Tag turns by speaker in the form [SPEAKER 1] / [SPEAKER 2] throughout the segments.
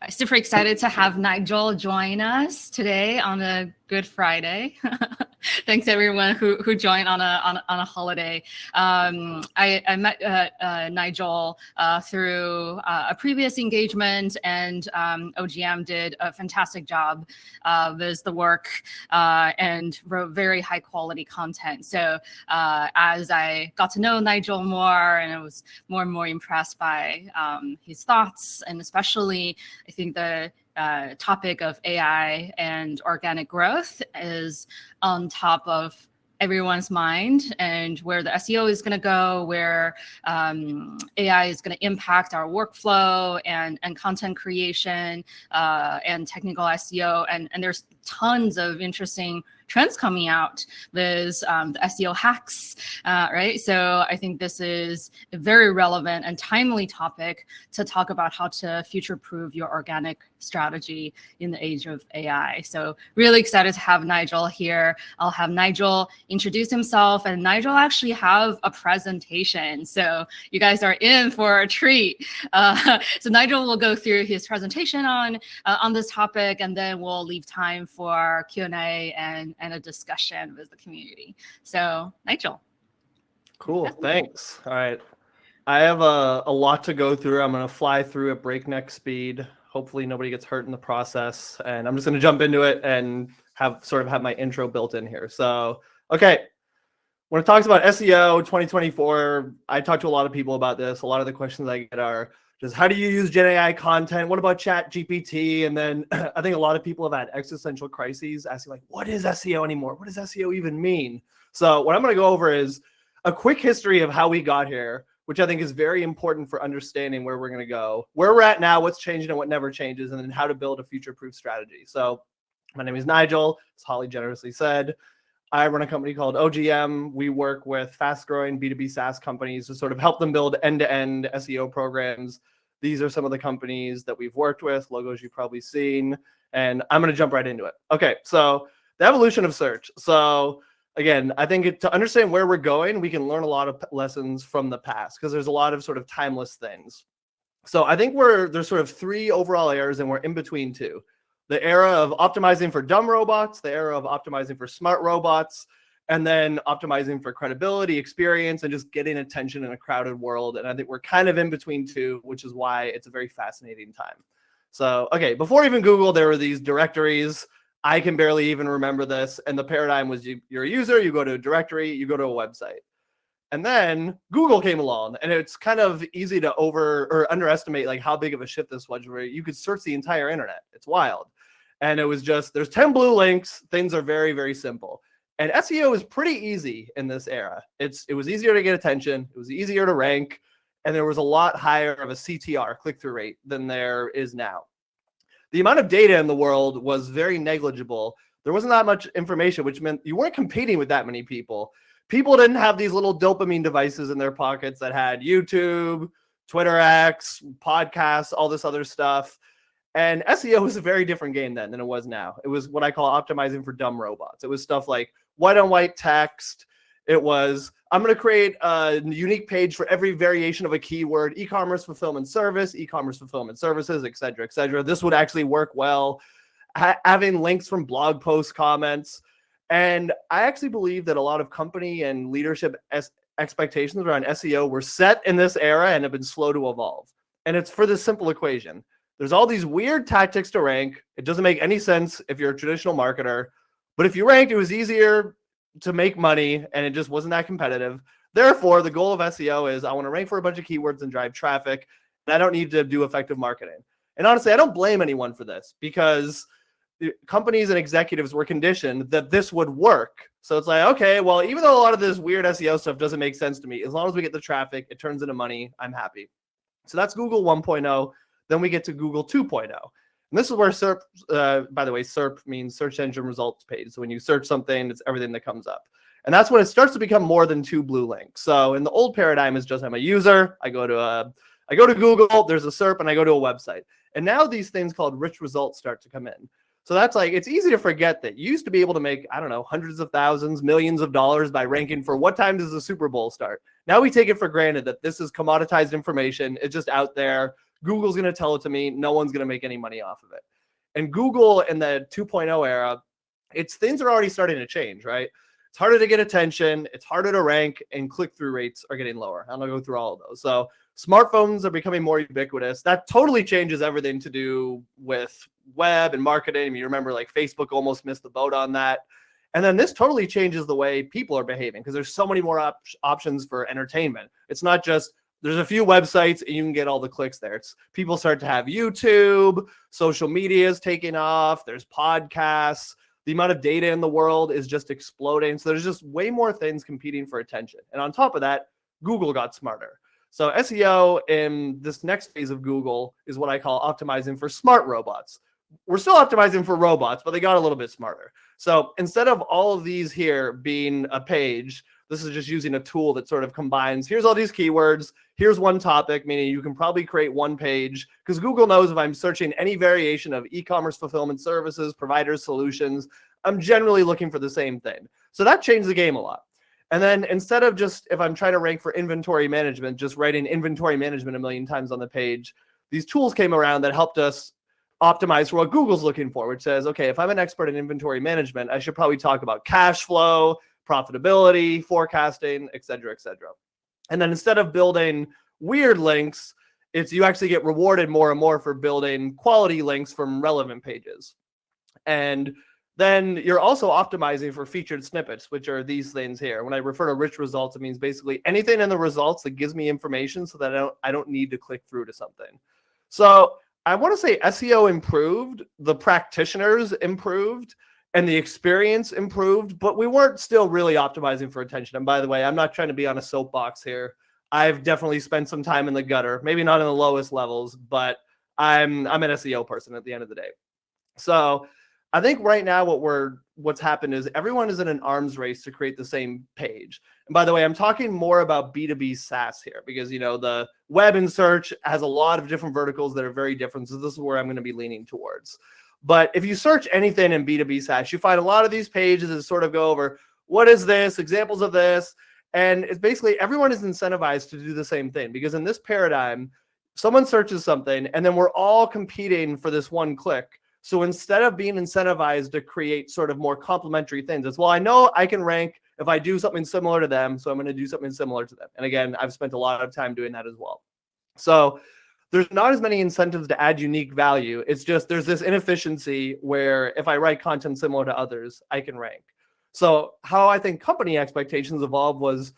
[SPEAKER 1] Super excited to have Nigel join us today on a Good Friday. Thanks everyone who joined on a holiday. I met Nigel through a previous engagement, and OGM did a fantastic job with the work and wrote very high quality content. So as I got to know Nigel more, and I was more and more impressed by his thoughts, and especially I think the topic of AI and organic growth is on top of everyone's mind, and where the SEO is going to go, where AI is going to impact our workflow and content creation and technical SEO. And there's tons of interesting trends coming out with the SEO hacks, right? So I think this is a very relevant and timely topic to talk about how to future-proof your organic strategy in the age of AI. So really excited to have Nigel here. I'll have Nigel introduce himself, and Nigel actually have a presentation. So you guys are in for a treat. So Nigel will go through his presentation on this topic, and then we'll leave time for Q&A and a discussion with the community. So Nigel.
[SPEAKER 2] Cool, thanks. All right. I have a lot to go through. I'm going to fly through at breakneck speed. Hopefully nobody gets hurt in the process. And I'm just going to jump into it and have my intro built in here. So, okay. When it talks about SEO 2024, I talk to a lot of people about this. A lot of the questions I get are just, how do you use Gen AI content? What about Chat GPT? And then I think a lot of people have had existential crises asking, like, what is SEO anymore? What does SEO even mean? So what I'm going to go over is a quick history of how we got here, which I think is very important for understanding where we're going to go, where we're at now, what's changing and what never changes, and then how to build a future-proof strategy. So my name is Nigel, as Holly generously said. I run a company called OGM. We work with fast-growing B2B SaaS companies to sort of help them build end-to-end SEO programs. These are some of the companies that we've worked with, logos you've probably seen, and I'm going to jump right into it. Okay, so the evolution of search. So again, I think to understand where we're going, we can learn a lot of lessons from the past, because there's a lot of sort of timeless things. So I think there's sort of three overall eras, and we're in between two. The era of optimizing for dumb robots, the era of optimizing for smart robots, and then optimizing for credibility, experience, and just getting attention in a crowded world. And I think we're kind of in between two, which is why it's a very fascinating time. So, okay, before even Google, there were these directories. I can barely even remember this. And the paradigm was you're a user, you go to a directory, you go to a website. And then Google came along, and it's kind of easy to underestimate like how big of a shift this was, where you could search the entire internet. It's wild. And it was just, there's 10 blue links. Things are very, very simple. And SEO is pretty easy in this era. It was easier to get attention. It was easier to rank. And there was a lot higher of a CTR, click-through rate, than there is now. The amount of data in the world was very negligible. There wasn't that much information, which meant you weren't competing with that many people. People didn't have these little dopamine devices in their pockets that had YouTube, Twitter X, podcasts, all this other stuff. And SEO was a very different game then than it was now. It was what I call optimizing for dumb robots. It was stuff like white on white text. It was, I'm going to create a unique page for every variation of a keyword, e-commerce fulfillment service, e-commerce fulfillment services, et cetera, et cetera. This would actually work well. Having links from blog post comments. And I actually believe that a lot of company and leadership expectations around SEO were set in this era and have been slow to evolve. And it's for this simple equation. There's all these weird tactics to rank. It doesn't make any sense if you're a traditional marketer. But if you ranked, it was easier to make money, and it just wasn't that competitive. Therefore, the goal of SEO is I want to rank for a bunch of keywords and drive traffic, and I don't need to do effective marketing. And honestly, I don't blame anyone for this, because companies and executives were conditioned that this would work. So it's like, okay, well, even though a lot of this weird SEO stuff doesn't make sense to me, as long as we get the traffic, it turns into money, I'm happy. So that's Google 1.0. Then we get to Google 2.0. And this is where SERP, by the way, SERP means search engine results page. So when you search something, it's everything that comes up. And that's when it starts to become more than two blue links. So in the old paradigm, it's just I'm a user. I go to Google, there's a SERP, and I go to a website. And now these things called rich results start to come in. So that's like, it's easy to forget that you used to be able to make, I don't know, hundreds of thousands, millions of dollars by ranking for what time does the Super Bowl start. Now we take it for granted that this is commoditized information. It's just out there. Google's going to tell it to me. No one's going to make any money off of it. And Google in the 2.0 era, things are already starting to change, right? It's harder to get attention. It's harder to rank, and click-through rates are getting lower. I'm going to go through all of those. So smartphones are becoming more ubiquitous. That totally changes everything to do with web and marketing. You remember, like, Facebook almost missed the boat on that. And then this totally changes the way people are behaving, because there's so many more options for entertainment. It's not just there's a few websites and you can get all the clicks there. It's people start to have YouTube, social media is taking off, there's podcasts. The amount of data in the world is just exploding. So there's just way more things competing for attention. And on top of that, Google got smarter. So SEO in this next phase of Google is what I call optimizing for smart robots. We're still optimizing for robots, but they got a little bit smarter. So instead of all of these here being a page, this is just using a tool that sort of combines, here's all these keywords, here's one topic, meaning you can probably create one page, because Google knows if I'm searching any variation of e-commerce fulfillment services, providers, solutions, I'm generally looking for the same thing. So that changed the game a lot. And then instead of just, if I'm trying to rank for inventory management, just writing inventory management a million times on the page, these tools came around that helped us optimize for what Google's looking for, which says, okay, if I'm an expert in inventory management, I should probably talk about cash flow, profitability, forecasting, et cetera, et cetera. And then instead of building weird links, you actually get rewarded more and more for building quality links from relevant pages. And then you're also optimizing for featured snippets, which are these things here. When I refer to rich results, it means basically anything in the results that gives me information so that I don't need to click through to something. So I want to say SEO improved, the practitioners improved, and the experience improved, but we weren't still really optimizing for attention. And by the way, I'm not trying to be on a soapbox here. I've definitely spent some time in the gutter, maybe not in the lowest levels, but I'm an SEO person at the end of the day. So I think right now what's happened is everyone is in an arms race to create the same page. And by the way, I'm talking more about B2B SaaS here, because the web and search has a lot of different verticals that are very different. So this is where I'm going to be leaning towards. But if you search anything in B2B SaaS, you find a lot of these pages that sort of go over, what is this, examples of this. And it's basically everyone is incentivized to do the same thing, because in this paradigm, someone searches something and then we're all competing for this one click. So instead of being incentivized to create sort of more complementary things, it's, well, I know I can rank if I do something similar to them, so I'm going to do something similar to them. And again, I've spent a lot of time doing that as well. So there's not as many incentives to add unique value. It's just there's this inefficiency where if I write content similar to others, I can rank. So how I think company expectations evolved was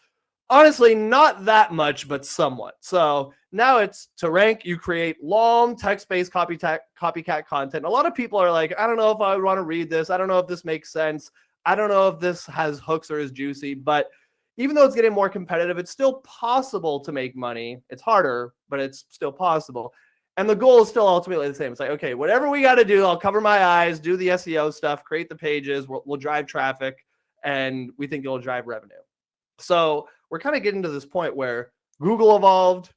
[SPEAKER 2] honestly not that much, but somewhat. So now it's to rank, you create long text-based copycat content. A lot of people are like, I don't know if I would want to read this. I don't know if this makes sense. I don't know if this has hooks or is juicy. But even though it's getting more competitive, it's still possible to make money. It's harder, but it's still possible. And the goal is still ultimately the same. It's like, okay, whatever we got to do, I'll cover my eyes, do the SEO stuff, create the pages, we'll drive traffic, and we think it'll drive revenue. So we're kind of getting to this point where Google evolved,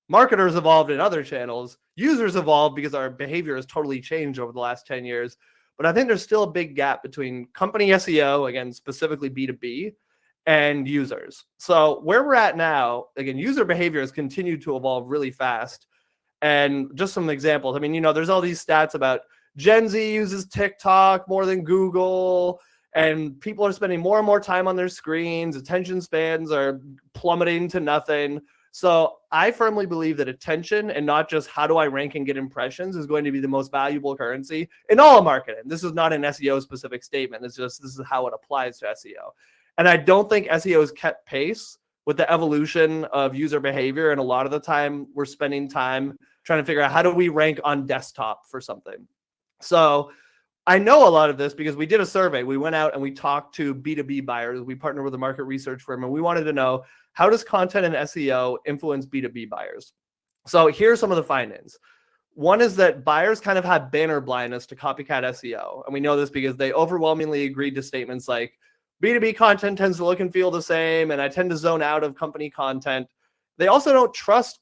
[SPEAKER 2] marketers evolved in other channels, users evolved because our behavior has totally changed over the last 10 years. But I think there's still a big gap between company SEO, again, specifically B2B, and users. So where we're at now, again, user behavior has continued to evolve really fast. And just some examples. I mean, there's all these stats about Gen Z uses TikTok more than Google, and people are spending more and more time on their screens. Attention spans are plummeting to nothing. So I firmly believe that attention, and not just how do I rank and get impressions, is going to be the most valuable currency in all of marketing. This is not an SEO specific statement. This is how it applies to SEO. And I don't think SEO has kept pace with the evolution of user behavior. And a lot of the time we're spending time trying to figure out how do we rank on desktop for something. So I know a lot of this because we did a survey. We went out and we talked to B2B buyers. We partnered with a market research firm, and we wanted to know, how does content and SEO influence B2B buyers? So here's some of the findings. One is that buyers kind of have banner blindness to copycat SEO. And we know this because they overwhelmingly agreed to statements like, B2B content tends to look and feel the same, and I tend to zone out of company content. They also don't trust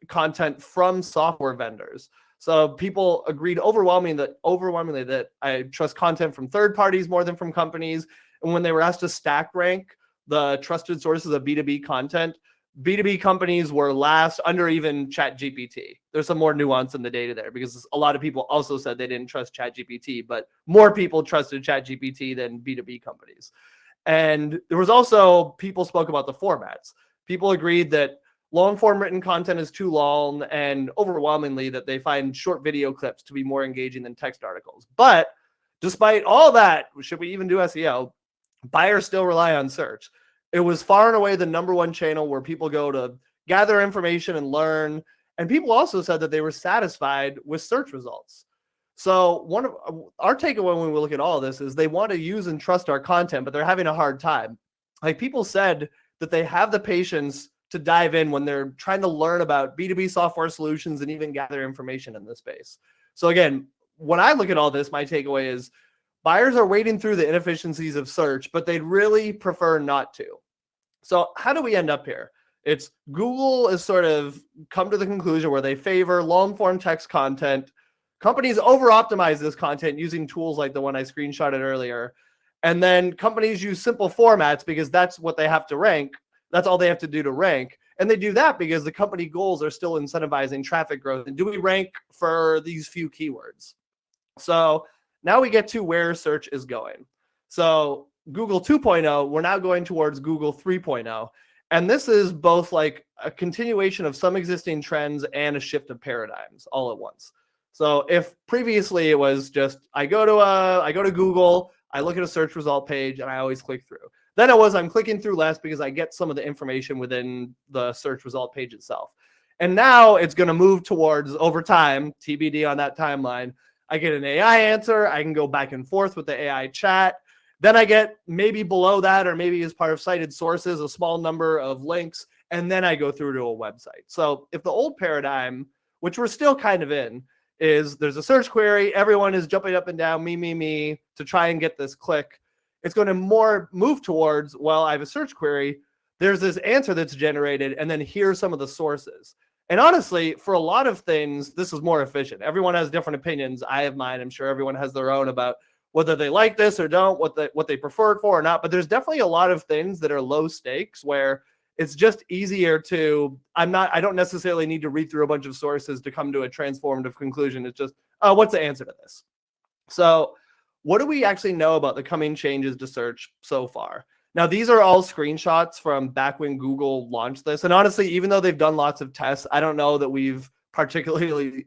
[SPEAKER 2] content from software vendors. So people agreed overwhelmingly that I trust content from third parties more than from companies. And when they were asked to stack rank the trusted sources of B2B content, B2B companies were last under even ChatGPT. There's some more nuance in the data there because a lot of people also said they didn't trust ChatGPT, but more people trusted ChatGPT than B2B companies. And there was also, people spoke about the formats. People agreed that long form written content is too long, and overwhelmingly that they find short video clips to be more engaging than text articles. But despite all that, should we even do SEO, buyers still rely on search. It was far and away the number one channel where people go to gather information and learn. And people also said that they were satisfied with search results. So one of our takeaway when we look at all of this is they want to use and trust our content, but they're having a hard time. Like, people said that they have the patience to dive in when they're trying to learn about B2B software solutions and even gather information in this space. So again, when I look at all this, my takeaway is buyers are wading through the inefficiencies of search, but they'd really prefer not to. So how do we end up here? It's Google has sort of come to the conclusion where they favor long form text content. Companies over-optimize this content using tools like the one I screenshotted earlier. And then companies use simple formats because that's what they have to rank. That's all they have to do to rank. And they do that because the company goals are still incentivizing traffic growth. And do we rank for these few keywords? So now we get to where search is going. So Google 2.0, we're now going towards Google 3.0. And this is both like a continuation of some existing trends and a shift of paradigms all at once. So if previously it was just I go to Google, I look at a search result page, and I always click through. Then it was I'm clicking through less because I get some of the information within the search result page itself. And now it's going to move towards, over time, TBD on that timeline, I get an AI answer. I can go back and forth with the AI chat. Then I get maybe below that, or maybe as part of cited sources, a small number of links. And then I go through to a website. So if the old paradigm, which we're still kind of in, is there's a search query, everyone is jumping up and down, me, to try and get this click. It's going to more move towards, well, I have a search query, there's this answer that's generated, and then here's some of the sources. And honestly, for a lot of things, this is more efficient. Everyone has different opinions. I have mine. I'm sure everyone has their own about whether they like this or don't, what they prefer it for or not. But there's definitely a lot of things that are low stakes where it's just easier to, I don't necessarily need to read through a bunch of sources to come to a transformative conclusion. It's just, oh, what's the answer to this? So what do we actually know about the coming changes to search so far? Now, these are all screenshots from back when Google launched this. And honestly, even though they've done lots of tests, I don't know that we've particularly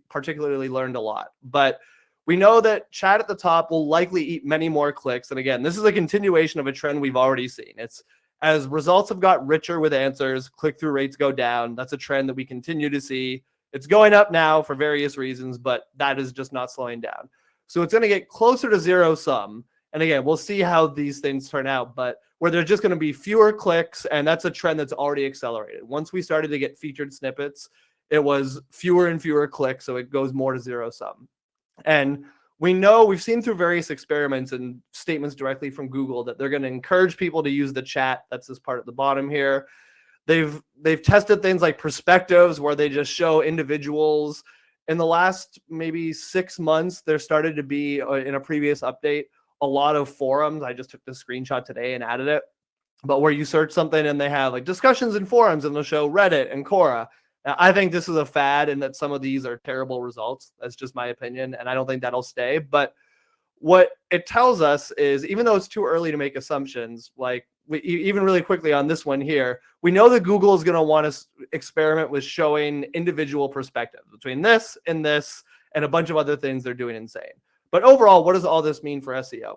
[SPEAKER 2] learned a lot. But we know that chat at the top will likely eat many more clicks. And again, this is a continuation of a trend we've already seen. It's as results have got richer with answers, click-through rates go down. That's a trend that we continue to see. It's going up now for various reasons, but that is just not slowing down. So it's going to get closer to zero sum. And again, we'll see how these things turn out, but where there's just going to be fewer clicks, and that's a trend that's already accelerated. Once we started to get featured snippets, it was fewer and fewer clicks, so it goes more to zero sum. And we know, we've seen through various experiments and statements directly from Google that they're going to encourage people to use the chat. That's this part at the bottom here. They've tested things like perspectives where they just show individuals. In the last maybe 6 months, there started to be, in a previous update, a lot of forums. I just took the screenshot today and added it. But where you search something and they have like discussions in forums, and they'll show Reddit and Quora. Now, I think this is a fad and that some of these are terrible results. That's just my opinion, and I don't think that'll stay. But what it tells us is, even though it's too early to make assumptions, like even really quickly on this one here, we know that Google is going to want to experiment with showing individual perspectives between this and a bunch of other things they're doing insane. But overall, what does all this mean for SEO?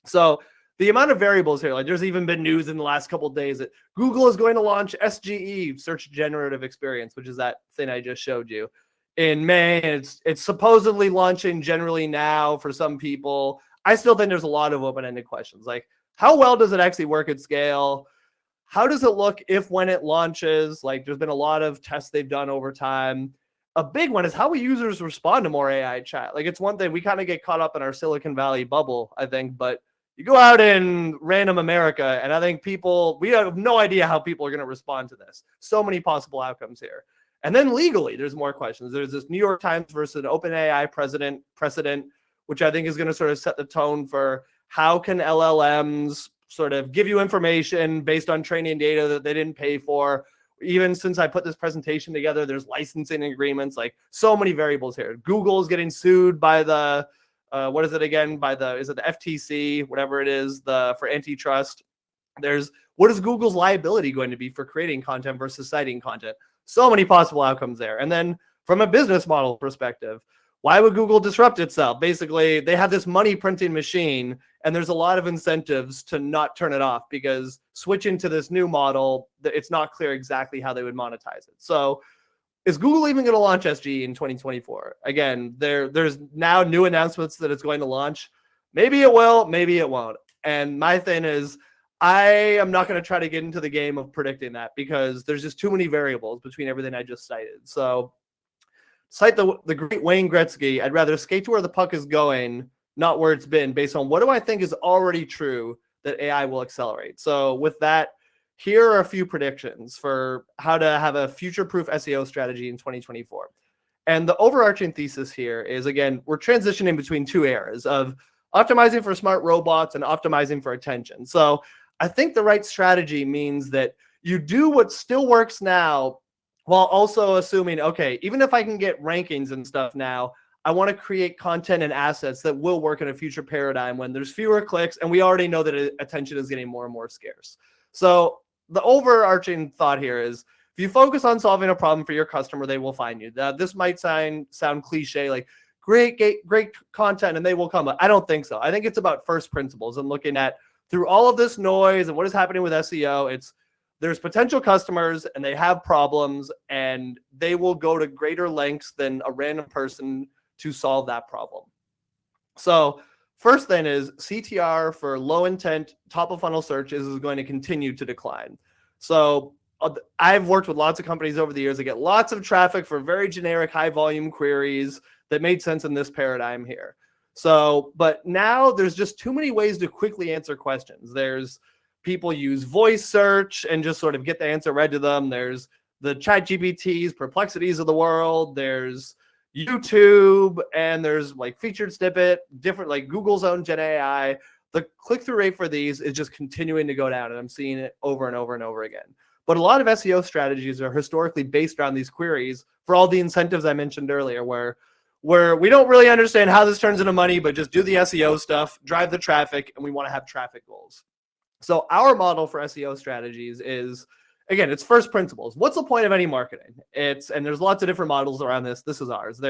[SPEAKER 2] So the amount of variables here, like there's even been news in the last couple of days that Google is going to launch SGE, Search Generative Experience, which is that thing I just showed you, in May. And it's supposedly launching generally now for some people. I still think there's a lot of open-ended questions. Like, how well does it actually work at scale? How does it look when it launches? Like, there's been a lot of tests they've done over time. A big one is how will users respond to more AI chat? Like, it's one thing, we kind of get caught up in our Silicon Valley bubble, I think, but you go out in random America, and I think we have no idea how people are going to respond to this. So many possible outcomes here. And then legally, there's more questions. There's this New York Times versus an OpenAI precedent, which I think is going to sort of set the tone for how can LLMs sort of give you information based on training data that they didn't pay for. even since I put this presentation together, there's licensing agreements, like so many variables here. Google's getting sued by the, what is it again? Is it the FTC, whatever it is, for antitrust. What is Google's liability going to be for creating content versus citing content? So many possible outcomes there. And then from a business model perspective, why would Google disrupt itself? Basically, they have this money printing machine, and there's a lot of incentives to not turn it off, because switching to this new model, it's not clear exactly how they would monetize it. So is Google even going to launch SG in 2024? Again, there's now new announcements that it's going to launch. Maybe it will, maybe it won't. And my thing is, I am not going to try to get into the game of predicting that, because there's just too many variables between everything I just cited. So cite the great Wayne Gretzky, I'd rather skate to where the puck is going, not where it's been, based on what do I think is already true that AI will accelerate. So with that, here are a few predictions for how to have a future-proof SEO strategy in 2024. And the overarching thesis here is, again, we're transitioning between two eras of optimizing for smart robots and optimizing for attention. So I think the right strategy means that you do what still works now, while also assuming, okay, even if I can get rankings and stuff now, I want to create content and assets that will work in a future paradigm when there's fewer clicks, and we already know that attention is getting more and more scarce. So the overarching thought here is, if you focus on solving a problem for your customer, they will find you. This might sound cliche, like great content and they will come. I don't think so. I think it's about first principles and looking at, through all of this noise and what is happening with SEO, there's potential customers and they have problems, and they will go to greater lengths than a random person to solve that problem. So first thing is, CTR for low intent top of funnel searches is going to continue to decline. So I've worked with lots of companies over the years that get lots of traffic for very generic high volume queries that made sense in this paradigm here. So, but now there's just too many ways to quickly answer questions. There's people use voice search and just sort of get the answer read to them. There's the ChatGPTs, Perplexities of the world. There's YouTube, and there's like featured snippet, different like Google's own Gen AI. The click-through rate for these is just continuing to go down, and I'm seeing it over and over and over again. But a lot of SEO strategies are historically based around these queries for all the incentives I mentioned earlier, where we don't really understand how this turns into money, but just do the SEO stuff, drive the traffic, and we want to have traffic goals. So our model for SEO strategies is, again, it's first principles. What's the point of any marketing? And there's lots of different models around this. This is ours.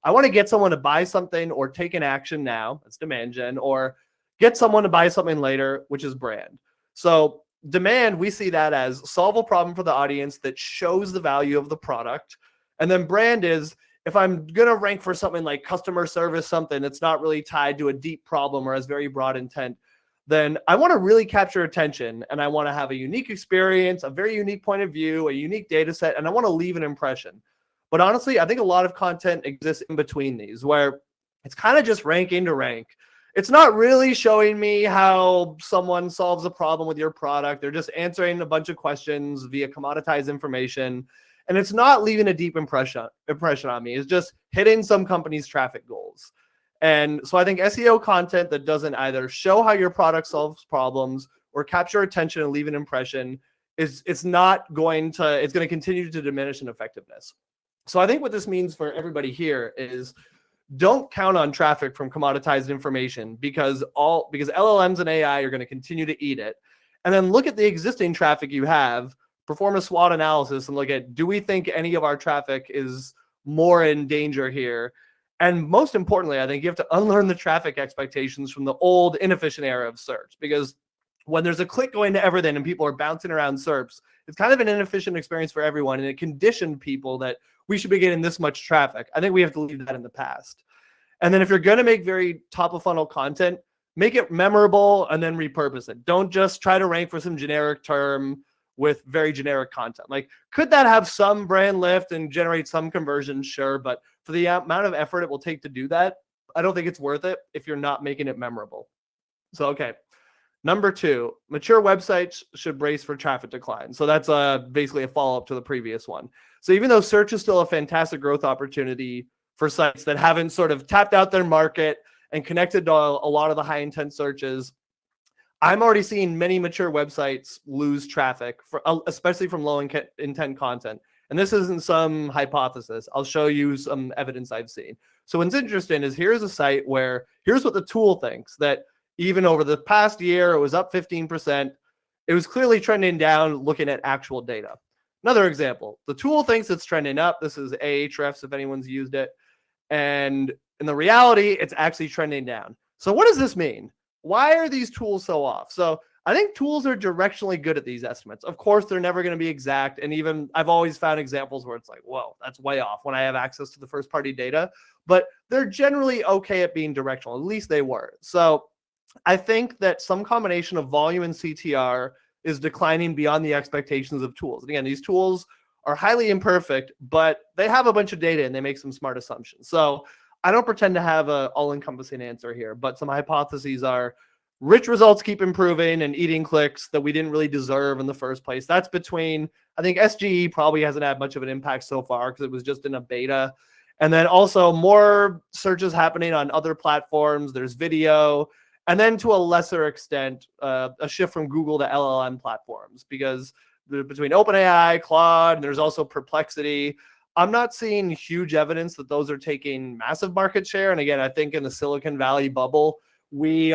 [SPEAKER 2] I want to get someone to buy something or take an action now. That's demand gen. Or get someone to buy something later, which is brand. So demand, we see that as solve a problem for the audience that shows the value of the product. And then brand is, if I'm going to rank for something like customer service, something that's not really tied to a deep problem or has very broad intent, then I want to really capture attention, and I want to have a unique experience, a very unique point of view, a unique data set, and I want to leave an impression. But honestly, I think a lot of content exists in between these, where it's kind of just ranking to rank. It's not really showing me how someone solves a problem with your product. They're just answering a bunch of questions via commoditized information, and it's not leaving a deep impression on me. It's just hitting some company's traffic goals. And so I think SEO content that doesn't either show how your product solves problems or capture attention and leave an impression it's going to continue to diminish in effectiveness. So I think what this means for everybody here is, don't count on traffic from commoditized information, because LLMs and AI are going to continue to eat it. And then look at the existing traffic you have, perform a SWOT analysis, and look at, do we think any of our traffic is more in danger here? And most importantly, I think you have to unlearn the traffic expectations from the old inefficient era of search, because when there's a click going to everything and people are bouncing around SERPs, it's kind of an inefficient experience for everyone, and it conditioned people that we should be getting this much traffic. I think we have to leave that in the past. And then if you're going to make very top of funnel content, make it memorable and then repurpose it. Don't just try to rank for some generic term with very generic content. Like, could that have some brand lift and generate some conversions? Sure. But for the amount of effort it will take to do that, I don't think it's worth it if you're not making it memorable. So, okay. Number 2, mature websites should brace for traffic decline. So that's basically a follow-up to the previous one. So even though search is still a fantastic growth opportunity for sites that haven't sort of tapped out their market and connected to a lot of the high intent searches, I'm already seeing many mature websites lose traffic, especially from low intent content. And this isn't some hypothesis. I'll show you some evidence I've seen. So what's interesting is here's a site where here's what the tool thinks, that even over the past year, it was up 15%. It was clearly trending down looking at actual data. Another example, the tool thinks it's trending up. This is Ahrefs if anyone's used it. And in the reality, it's actually trending down. So what does this mean? Why are these tools so off? So I think tools are directionally good at these estimates. Of course, they're never going to be exact. And even I've always found examples where it's like, whoa, that's way off when I have access to the first party data. But they're generally okay at being directional. At least they were. So I think that some combination of volume and CTR is declining beyond the expectations of tools. And again, these tools are highly imperfect, but they have a bunch of data and they make some smart assumptions. So I don't pretend to have an all-encompassing answer here, but some hypotheses are rich results keep improving and eating clicks that we didn't really deserve in the first place. That's between, I think SGE probably hasn't had much of an impact so far because it was just in a beta. And then also more searches happening on other platforms. There's video. And then to a lesser extent, a shift from Google to LLM platforms, because between OpenAI, Claude, and there's also Perplexity. I'm not seeing huge evidence that those are taking massive market share. And again, I think in the Silicon Valley bubble, we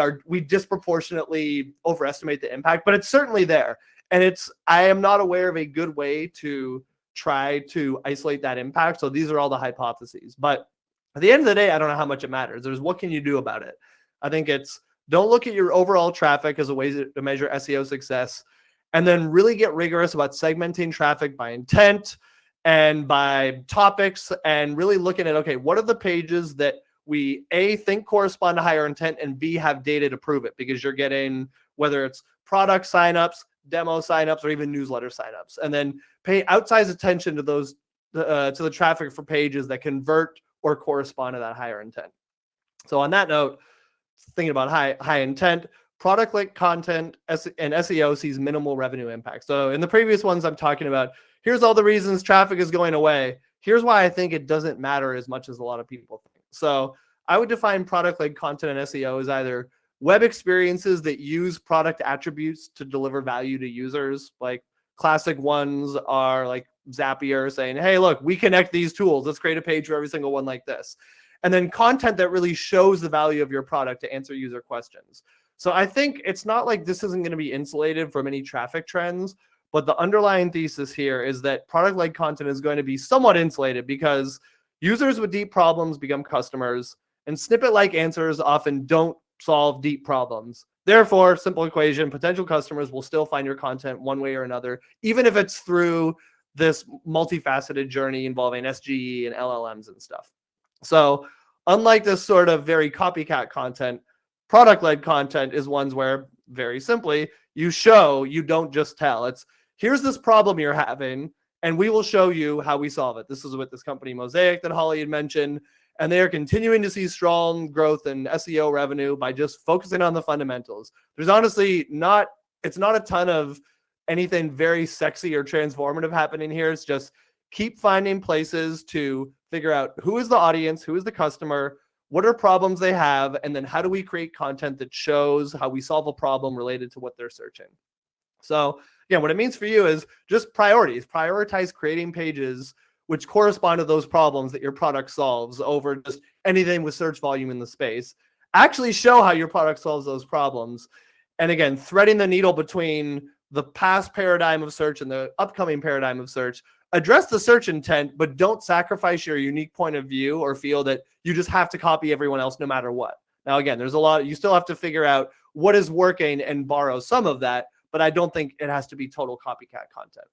[SPEAKER 2] disproportionately overestimate the impact, but it's certainly there. And I am not aware of a good way to try to isolate that impact. So these are all the hypotheses. But at the end of the day, I don't know how much it matters. There's what can you do about it? I think don't look at your overall traffic as a way to measure SEO success, and then really get rigorous about segmenting traffic by intent and by topics, and really looking at, okay, what are the pages that we A, think correspond to higher intent, and B, have data to prove it, because you're getting, whether it's product signups, demo signups, or even newsletter signups, and then pay outsized attention to those, to the traffic for pages that convert or correspond to that higher intent. So on that note, thinking about high intent, product-led content and SEO sees minimal revenue impact. So in the previous ones I'm talking about, here's all the reasons traffic is going away. Here's why I think it doesn't matter as much as a lot of people think. So I would define product-led content and SEO as either web experiences that use product attributes to deliver value to users. Like classic ones are like Zapier saying, hey, look, we connect these tools. Let's create a page for every single one like this. And then content that really shows the value of your product to answer user questions. So I think it's not like this isn't going to be insulated from any traffic trends, but the underlying thesis here is that product-led content is going to be somewhat insulated because users with deep problems become customers, and snippet-like answers often don't solve deep problems. Therefore, simple equation, potential customers will still find your content one way or another, even if it's through this multifaceted journey involving SGE and LLMs and stuff. So unlike this sort of very copycat content, product-led content is ones where, very simply, you show, you don't just tell. It's, here's this problem you're having, and we will show you how we solve it. This is with this company Mosaic that Holly had mentioned, and they are continuing to see strong growth in SEO revenue by just focusing on the fundamentals. There's honestly it's not a ton of anything very sexy or transformative happening here. It's just keep finding places to figure out who is the audience, who is the customer, what are problems they have, and then how do we create content that shows how we solve a problem related to what they're searching. So yeah, what it means for you is just prioritize creating pages which correspond to those problems that your product solves over just anything with search volume in the space. Actually show how your product solves those problems. And again, threading the needle between the past paradigm of search and the upcoming paradigm of search. Address the search intent, but don't sacrifice your unique point of view or feel that you just have to copy everyone else no matter what. Now, again, there's a lot, you still have to figure out what is working and borrow some of that, but I don't think it has to be total copycat content.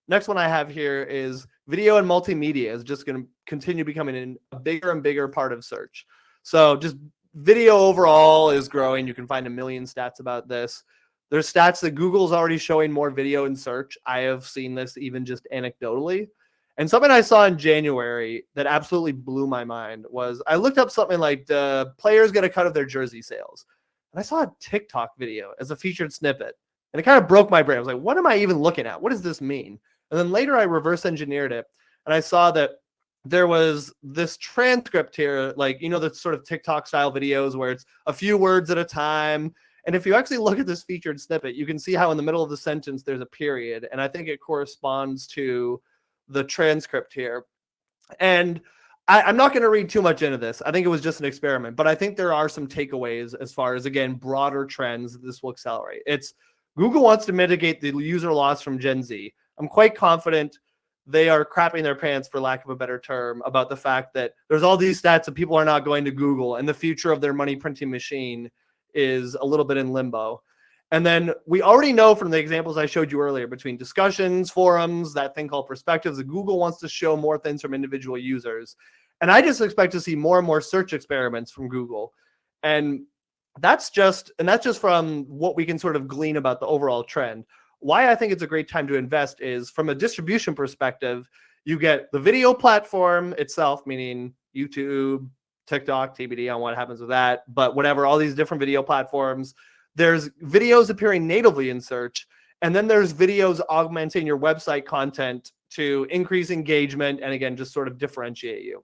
[SPEAKER 2] Next one I have here is video and multimedia is just going to continue becoming a bigger and bigger part of search. So just video overall is growing. You can find a million stats about this. There's stats that Google's already showing more video in search. I have seen this even just anecdotally. And something I saw in January that absolutely blew my mind was I looked up something like the players get a cut of their jersey sales. And I saw a TikTok video as a featured snippet. And it kind of broke my brain. I was like, what am I even looking at? What does this mean? And then later I reverse engineered it. And I saw that there was this transcript here, like, you know, the sort of TikTok style videos where it's a few words at a time. And if you actually look at this featured snippet, you can see how in the middle of the sentence there's a period. And I think it corresponds to the transcript here. And I'm not going to read too much into this. I think it was just an experiment, but I think there are some takeaways as far as, again, broader trends that this will accelerate. It's Google wants to mitigate the user loss from Gen Z. I'm quite confident they are crapping their pants, for lack of a better term, about the fact that there's all these stats that people are not going to Google and the future of their money printing machine is a little bit in limbo. And then we already know from the examples I showed you earlier between discussions, forums, that thing called perspectives, that Google wants to show more things from individual users. And I just expect to see more and more search experiments from Google. And that's just from what we can sort of glean about the overall trend. Why I think it's a great time to invest is from a distribution perspective, you get the video platform itself, meaning YouTube, TikTok, TBD on what happens with that, but whatever, all these different video platforms. There's videos appearing natively in search, and then there's videos augmenting your website content to increase engagement and, again, just sort of differentiate you.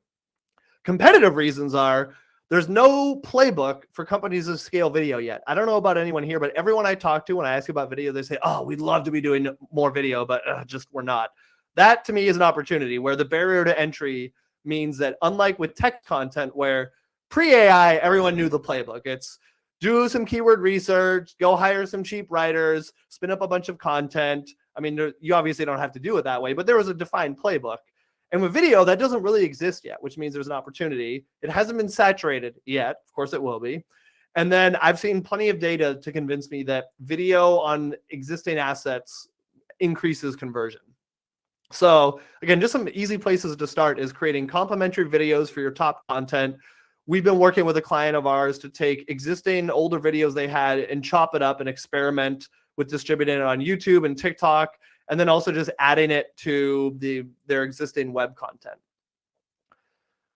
[SPEAKER 2] Competitive reasons are there's no playbook for companies to scale video yet. I don't know about anyone here, but everyone I talk to when I ask about video, they say, oh, we'd love to be doing more video, but just we're not. That to me is an opportunity where the barrier to entry means that, unlike with tech content where pre-AI, everyone knew the playbook. It's do some keyword research, go hire some cheap writers, spin up a bunch of content. I mean, you obviously don't have to do it that way, but there was a defined playbook. And with video, that doesn't really exist yet, which means there's an opportunity. It hasn't been saturated yet. Of course, it will be. And then I've seen plenty of data to convince me that video on existing assets increases conversion. So again, just some easy places to start is creating complementary videos for your top content. We've been working with a client of ours to take existing older videos they had and chop it up and experiment with distributing it on YouTube and TikTok, and then also just adding it to their existing web content.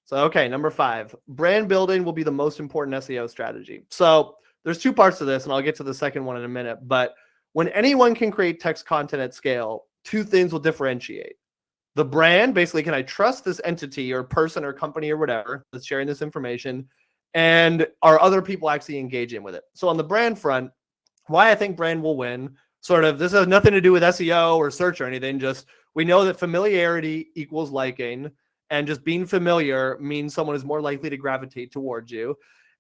[SPEAKER 2] So, okay, number 5, brand building will be the most important SEO strategy. So there's 2 parts to this, and I'll get to the second one in a minute. But when anyone can create text content at scale, 2 things will differentiate. The brand, basically, can I trust this entity or person or company or whatever that's sharing this information? And are other people actually engaging with it? So on the brand front, why I think brand will win, sort of, this has nothing to do with SEO or search or anything. Just we know that familiarity equals liking, and just being familiar means someone is more likely to gravitate towards you.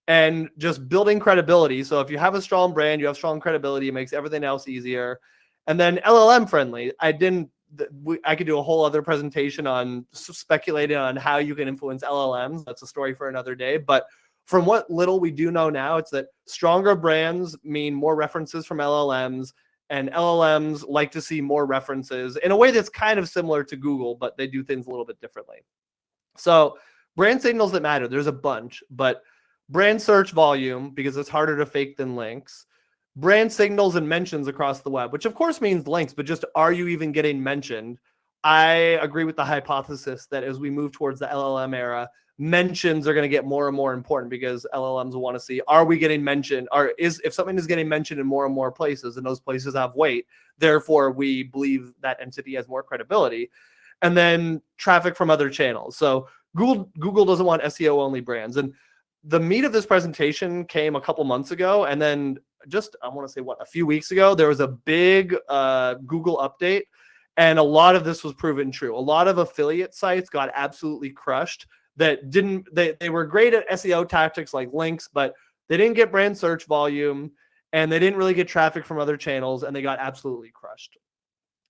[SPEAKER 2] And just building credibility. So if you have a strong brand, you have strong credibility, it makes everything else easier. And then LLM friendly. I could do a whole other presentation on speculating on how you can influence LLMs. That's a story for another day. But from what little we do know now, it's that stronger brands mean more references from LLMs, and LLMs like to see more references in a way that's kind of similar to Google, but they do things a little bit differently. So brand signals that matter, there's a bunch, but brand search volume, because it's harder to fake than links. Brand signals and mentions across the web, which of course means links, but just are you even getting mentioned? I agree with the hypothesis that as we move towards the LLM era, mentions are going to get more and more important, because LLMs will want to see, are we getting mentioned? If something is getting mentioned in more and more places, and those places have weight, therefore we believe that entity has more credibility. And then traffic from other channels. So Google doesn't want SEO only brands. And the meat of this presentation came a couple months ago, and then I want to say a few weeks ago, there was a big Google update, and a lot of this was proven true. A lot of affiliate sites got absolutely crushed that they were great at SEO tactics like links, but they didn't get brand search volume, and they didn't really get traffic from other channels, and they got absolutely crushed.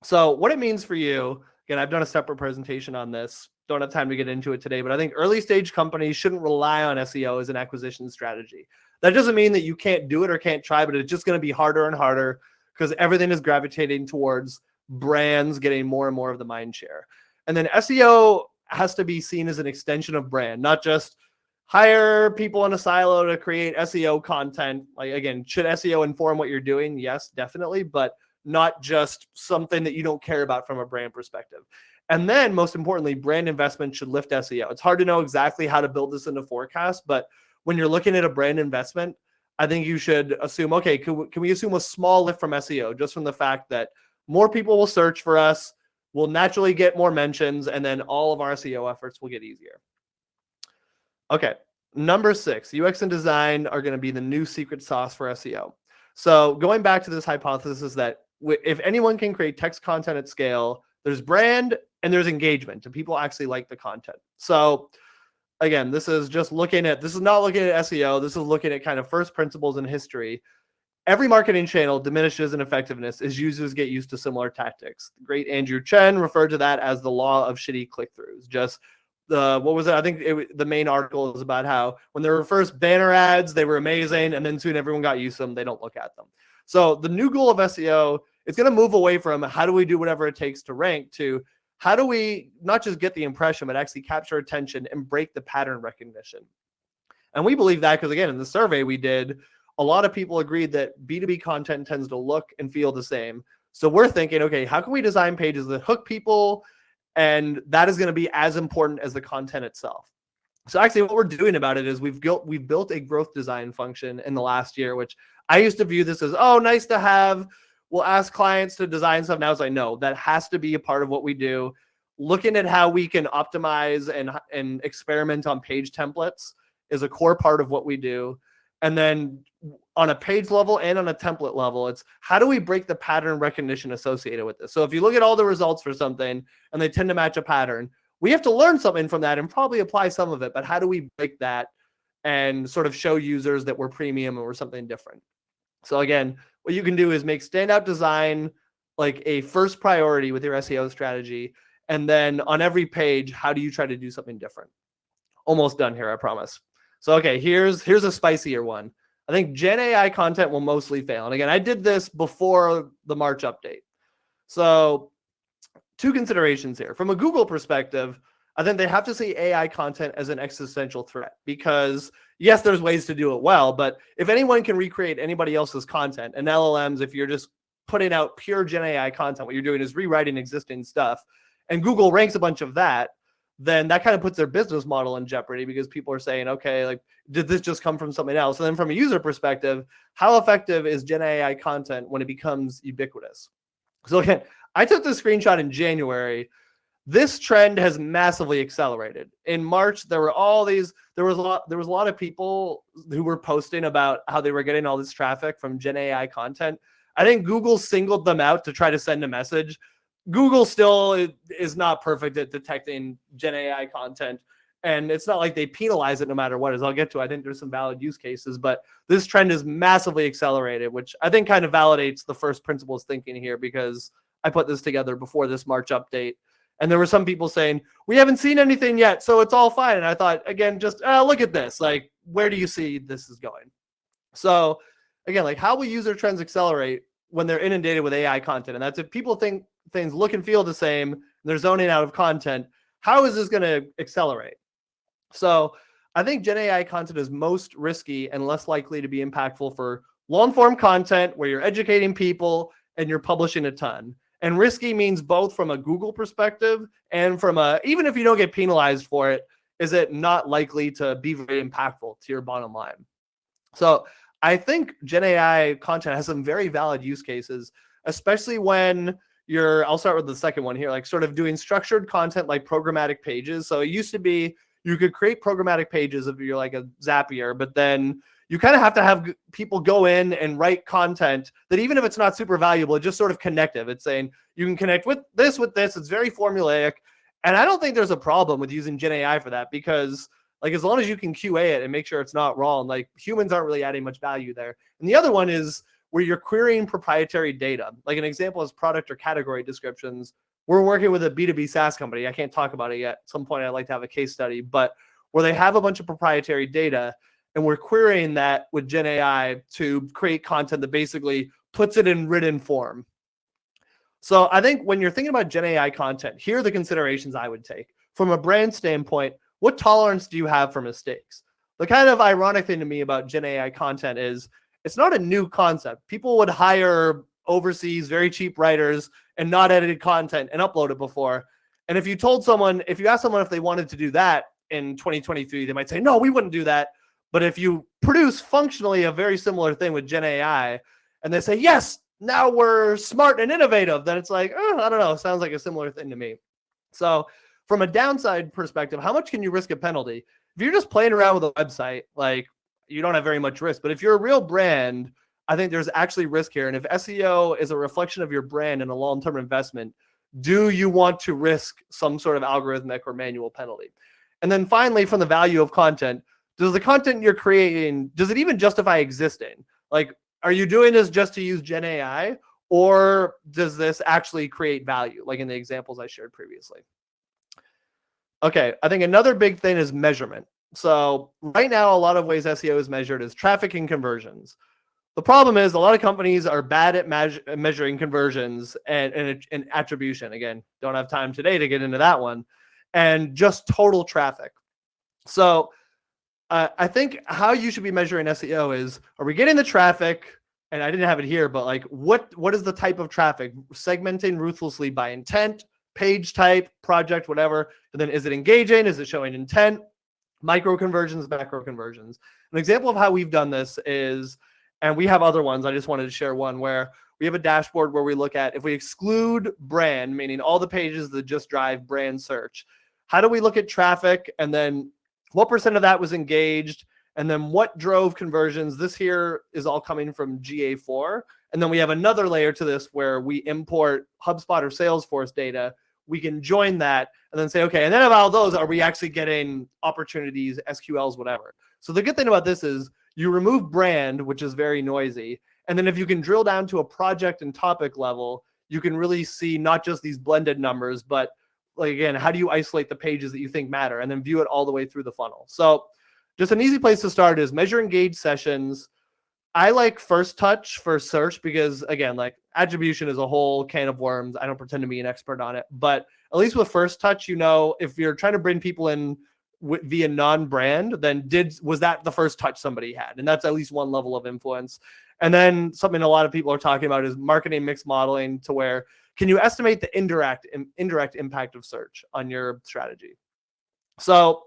[SPEAKER 2] So what it means for you, again, I've done a separate presentation on this. Don't have time to get into it today, but I think early stage companies shouldn't rely on SEO as an acquisition strategy. That doesn't mean that you can't do it or can't try, but it's just going to be harder and harder because everything is gravitating towards brands getting more and more of the mind share. And then SEO has to be seen as an extension of brand, not just hire people in a silo to create SEO content. Like, again, should SEO inform what you're doing? Yes, definitely, but not just something that you don't care about from a brand perspective. And then most importantly, brand investment should lift SEO. It's hard to know exactly how to build this into forecast, but when you're looking at a brand investment, I think you should assume, okay, can we assume a small lift from SEO just from the fact that more people will search for us, we'll naturally get more mentions, and then all of our SEO efforts will get easier. Okay, number 6, UX and design are going to be the new secret sauce for SEO. So going back to this hypothesis that if anyone can create text content at scale, there's brand and there's engagement, and people actually like the content. So again, this is not looking at SEO. This is looking at kind of first principles in history. Every marketing channel diminishes in effectiveness as users get used to similar tactics. The great Nigel Chen referred to that as the law of shitty click-throughs. I think the main article is about how when there were first banner ads, they were amazing, and then soon everyone got used to them. They don't look at them. So the new goal of SEO, it's going to move away from how do we do whatever it takes to rank to how do we not just get the impression, but actually capture attention and break the pattern recognition. And we believe that because, again, in the survey we did, a lot of people agreed that B2B content tends to look and feel the same. So we're thinking, okay, how can we design pages that hook people? And that is going to be as important as the content itself. So actually what we're doing about it is we've built a growth design function in the last year, which I used to view this as, oh, nice to have. We'll ask clients to design stuff. Now it's like, no, that has to be a part of what we do. Looking at how we can optimize and experiment on page templates is a core part of what we do. And then on a page level and on a template level, it's how do we break the pattern recognition associated with this? So if you look at all the results for something and they tend to match a pattern, we have to learn something from that and probably apply some of it. But how do we break that and sort of show users that we're premium and we're something different? So again, what you can do is make standout design like a first priority with your SEO strategy. And then on every page, how do you try to do something different? Almost done here, I promise. So, okay, here's a spicier one. I think Gen AI content will mostly fail. And again, I did this before the March update. So 2 considerations here. From a Google perspective, I think they have to see AI content as an existential threat because, yes, there's ways to do it well, but if anyone can recreate anybody else's content, and LLMs, if you're just putting out pure Gen AI content, what you're doing is rewriting existing stuff, and Google ranks a bunch of that, then that kind of puts their business model in jeopardy because people are saying, okay, like, did this just come from something else? And then from a user perspective, how effective is Gen AI content when it becomes ubiquitous? So again, I took this screenshot in January. This trend has massively accelerated. In March, there was a lot of people who were posting about how they were getting all this traffic from Gen AI content. I think Google singled them out to try to send a message. Google still is not perfect at detecting Gen AI content, and it's not like they penalize it no matter what. As I'll get to, I think there's some valid use cases, but this trend is massively accelerated, which I think kind of validates the first principles thinking here because I put this together before this March update. And there were some people saying, we haven't seen anything yet, so it's all fine. And I thought, again, just look at this. Like, where do you see this is going? So again, like how will user trends accelerate when they're inundated with AI content? And that's if people think things look and feel the same, and they're zoning out of content, how is this going to accelerate? So I think Gen AI content is most risky and less likely to be impactful for long-form content where you're educating people and you're publishing a ton. And risky means both from a Google perspective and from even if you don't get penalized for it, is it not likely to be very impactful to your bottom line? So I think Gen AI content has some very valid use cases, especially when I'll start with the second one here, like sort of doing structured content like programmatic pages. So it used to be you could create programmatic pages if you're like a Zapier, but then you kind of have people go in and write content that even if it's not super valuable, it's just sort of connective. It's saying you can connect with this. It's very formulaic. And I don't think there's a problem with using Gen AI for that because like as long as you can QA it and make sure it's not wrong, like humans aren't really adding much value there. And the other one is where you're querying proprietary data. Like an example is product or category descriptions. We're working with a B2B SaaS company. I can't talk about it yet. At some point I'd like to have a case study, but where they have a bunch of proprietary data and we're querying that with Gen AI to create content that basically puts it in written form. So I think when you're thinking about Gen AI content, here are the considerations I would take. From a brand standpoint, what tolerance do you have for mistakes? The kind of ironic thing to me about Gen AI content is it's not a new concept. People would hire overseas, very cheap writers and not edited content and upload it before. And if you asked someone if they wanted to do that in 2023, they might say, no, we wouldn't do that. But if you produce functionally a very similar thing with Gen AI and they say, yes, now we're smart and innovative, then it's like, I don't know, sounds like a similar thing to me. So from a downside perspective, how much can you risk a penalty? If you're just playing around with a website, like you don't have very much risk. But if you're a real brand, I think there's actually risk here. And if SEO is a reflection of your brand and a long-term investment, do you want to risk some sort of algorithmic or manual penalty? And then finally, from the value of content, does the content you're creating, does it even justify existing? Like, are you doing this just to use Gen AI, or does this actually create value, like in the examples I shared previously? Okay, I think another big thing is measurement. So right now, a lot of ways SEO is measured is traffic and conversions. The problem is a lot of companies are bad at measuring conversions and attribution. Again, don't have time today to get into that one. And just total traffic. So I think how you should be measuring SEO is, are we getting the traffic? And I didn't have it here, but like what is the type of traffic? Segmenting ruthlessly by intent, page type, project, whatever. And then is it engaging? Is it showing intent? Micro conversions, macro conversions. An example of how we've done this is, and we have other ones, I just wanted to share one where we have a dashboard where we look at, if we exclude brand, meaning all the pages that just drive brand search, how do we look at traffic, and then what percent of that was engaged, and then what drove conversions? This here is all coming from GA4. And then we have another layer to this where we import HubSpot or Salesforce data. We can join that and then say, okay, and then of all those, are we actually getting opportunities, SQLs, whatever? So the good thing about this is you remove brand, which is very noisy. And then if you can drill down to a project and topic level, you can really see not just these blended numbers, but like, again, how do you isolate the pages that you think matter and then view it all the way through the funnel? So just an easy place to start is measure engaged sessions. I like First Touch for search because, again, like attribution is a whole can of worms. I don't pretend to be an expert on it, but at least with First Touch, you know, if you're trying to bring people in via non-brand, then was that the first touch somebody had? And that's at least one level of influence. And then something a lot of people are talking about is marketing mix modeling, to where can you estimate the indirect impact of search on your strategy? So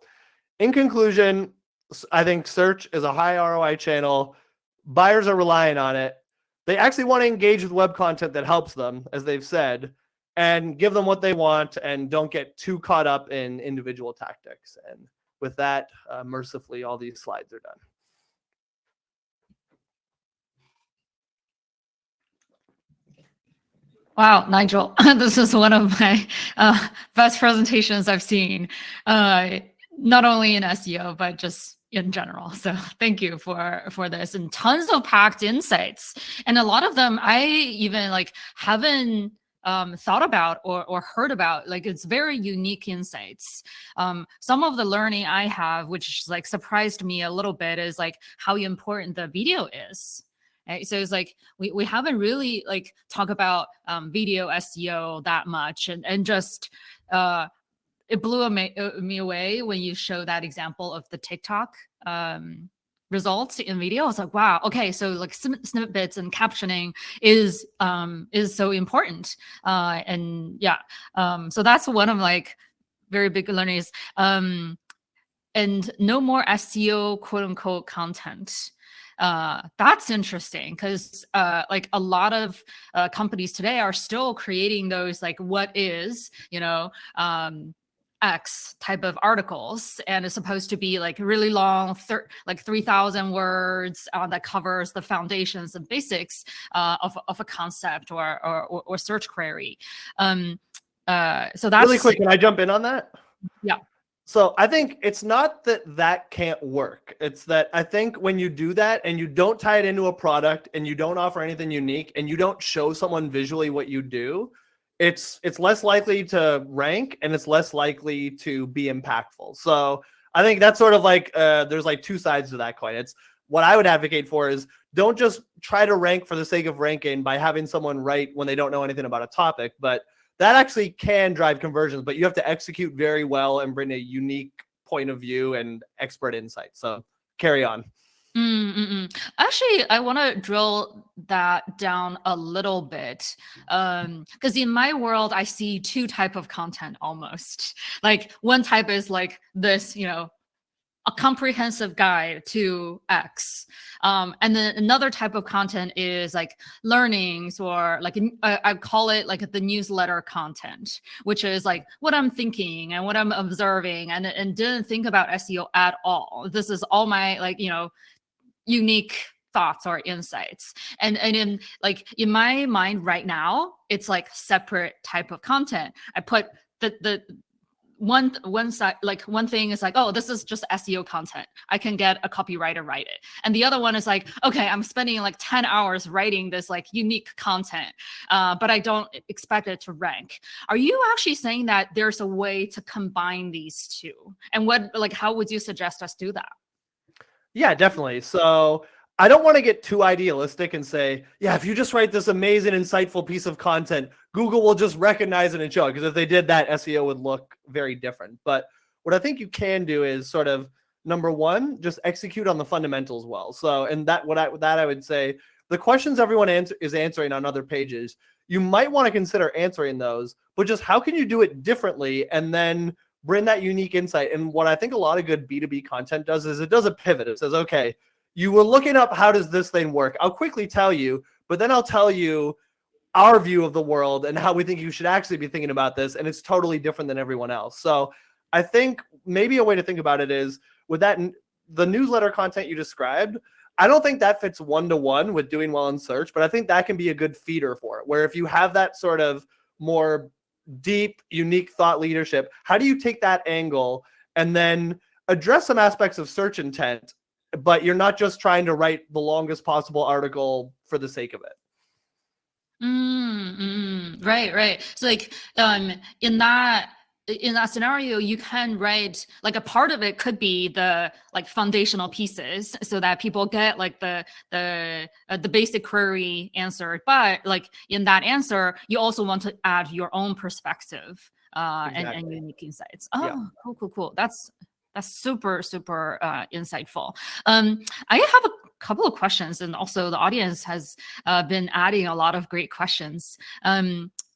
[SPEAKER 2] in conclusion, I think search is a high ROI channel. Buyers are relying on it. They actually want to engage with web content that helps them, as they've said, and give them what they want, and don't get too caught up in individual tactics. And with that, mercifully, all these slides are done.
[SPEAKER 1] Wow, Nigel, this is one of my best presentations I've seen, not only in SEO, but just in general. So thank you for this, and tons of packed insights. And a lot of them I even haven't thought about or heard about. Like, it's very unique insights. Some of the learning I have, which surprised me a little bit, is how important the video is. Right? So it's we haven't really talk about video SEO that much, and just it blew me away when you show that example of the TikTok results in video. I was like, wow, okay, so snippets and captioning is so important, and yeah, so that's one of very big learnings. And no more SEO quote unquote content. That's interesting, because a lot of companies today are still creating those what is X type of articles, and it's supposed to be really long, 3,000 words that covers the foundations and basics of a concept or search query. So that's
[SPEAKER 2] really quick. Can I jump in on that?
[SPEAKER 1] Yeah.
[SPEAKER 2] So I think it's not that can't work. It's that I think when you do that and you don't tie it into a product and you don't offer anything unique and you don't show someone visually what you do, it's less likely to rank, and it's less likely to be impactful. So I think that's sort of there's two sides to that coin. It's what I would advocate for is, don't just try to rank for the sake of ranking by having someone write when they don't know anything about a topic, but that actually can drive conversions, but you have to execute very well and bring a unique point of view and expert insight. So carry on.
[SPEAKER 1] Actually, I want to drill that down a little bit, because in my world, I see two type of content almost. One type is this, a comprehensive guide to X. And then another type of content is learnings, or I call it the newsletter content, which is what I'm thinking and what I'm observing, and didn't think about SEO at all. This is all my unique thoughts or insights. And in like in my mind right now, it's like separate type of content. I put the one side, like one thing is like, oh, this is just SEO content. I can get a copywriter write it. And the other one is like, okay, I'm spending like 10 hours writing this like unique content, but I don't expect it to rank. Are you actually saying that there's a way to combine these two? And how would you suggest us do that?
[SPEAKER 2] Yeah, definitely. So I don't want to get too idealistic and say, yeah, if you just write this amazing, insightful piece of content, Google will just recognize it and show it. Because if they did that, SEO would look very different. But what I think you can do is sort of, number one, just execute on the fundamentals well. So, and I would say, the questions everyone is answering on other pages, you might want to consider answering those, but just how can you do it differently and then bring that unique insight? And what I think a lot of good B2B content does is it does a pivot. It says, okay, you were looking up how does this thing work? I'll quickly tell you, but then I'll tell you our view of the world and how we think you should actually be thinking about this. And it's totally different than everyone else. So I think maybe a way to think about it is with that, the newsletter content you described, I don't think that fits one-to-one with doing well in search, but I think that can be a good feeder for it, where if you have that sort of more deep, unique thought leadership, how do you take that angle and then address some aspects of search intent, but you're not just trying to write the longest possible article for the sake of it.
[SPEAKER 1] Right. So like in that scenario, you can write like a part of it could be the like foundational pieces so that people get like the basic query answered. But like in that answer, you also want to add your own perspective
[SPEAKER 2] Exactly.
[SPEAKER 1] and unique insights. Oh,
[SPEAKER 2] Yeah.
[SPEAKER 1] Cool. That's super insightful. I have a couple of questions, and also the audience has been adding a lot of great questions.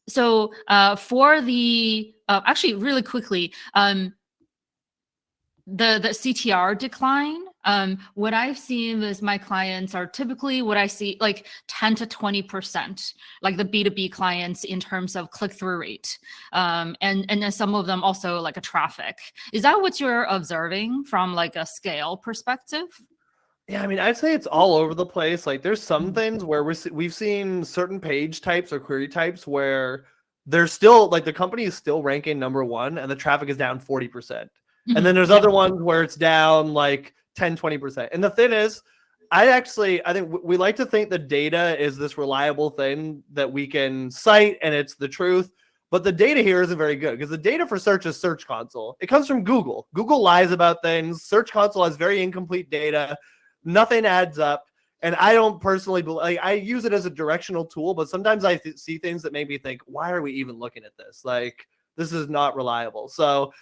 [SPEAKER 1] So for the actually really quickly, the CTR decline. What I've seen is my clients are typically what I see like 10 to 20%, like the B2B clients in terms of click-through rate. And then some of them also like a traffic. Is that what you're observing from like a scale perspective?
[SPEAKER 2] Yeah, I mean, I'd say it's all over the place. Like there's some things where we've seen certain page types or query types where they're still like the company is still ranking number one and the traffic is down 40%. And then there's other ones where it's down like 10, 20%. And the thing is, I think we like to think the data is this reliable thing that we can cite and it's the truth. But the data here isn't very good because the data for search is Search Console. It comes from Google. Google lies about things. Search Console has very incomplete data. Nothing adds up. And I don't personally believe, like, I use it as a directional tool, but sometimes I see things that make me think, why are we even looking at this? Like, this is not reliable. So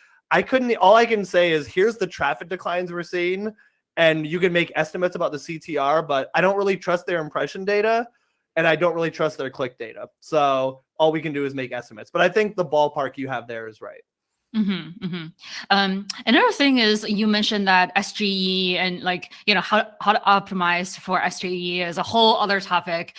[SPEAKER 2] all I can say is here's the traffic declines we're seeing. And you can make estimates about the CTR, but I don't really trust their impression data and I don't really trust their click data. So all we can do is make estimates. But I think the ballpark you have there is right.
[SPEAKER 1] Another thing is you mentioned that SGE and like, you know, how to optimize for SGE is a whole other topic.